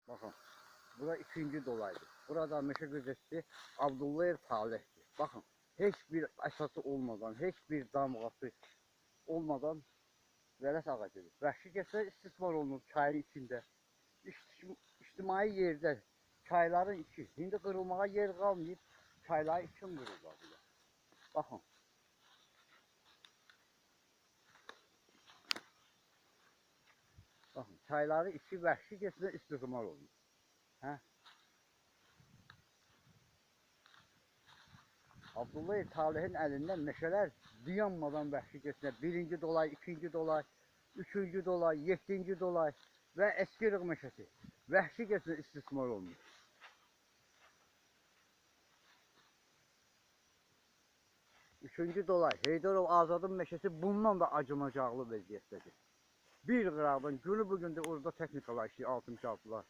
Bakın. Bura ikinci dolaydı. Burada meşe gözətçisi Abdullayev Talihdir. Bakın. Heç bir əsası olmadan, heç bir damğası olmadan vərəs ağacıdır. Vəhşi kəslər istismar olunur çayın içində. İctimai yerdə çayların içi. İndi qırılmağa yer qalmayıb, çayları için qırılırlar. Bakın. Bakın, çayları içi vəhşi kəslər istismar olunur. Hə? Abdullayev Talihin əlindən meşələr dayanmadan vəhşi kəslər. Birinci dolay, ikinci dolay, üçüncü dolay, yeddinci dolay və Eskirıq meşəsi. Vəhşi kəslər istismar olunur. Üçüncü dolay, Heydərov Azadın meşəsi bundan da acınacaqlı vəziyyətdədir. Bir qıraqdan günü bugün də orada texnikalar işləyir, 66'lar.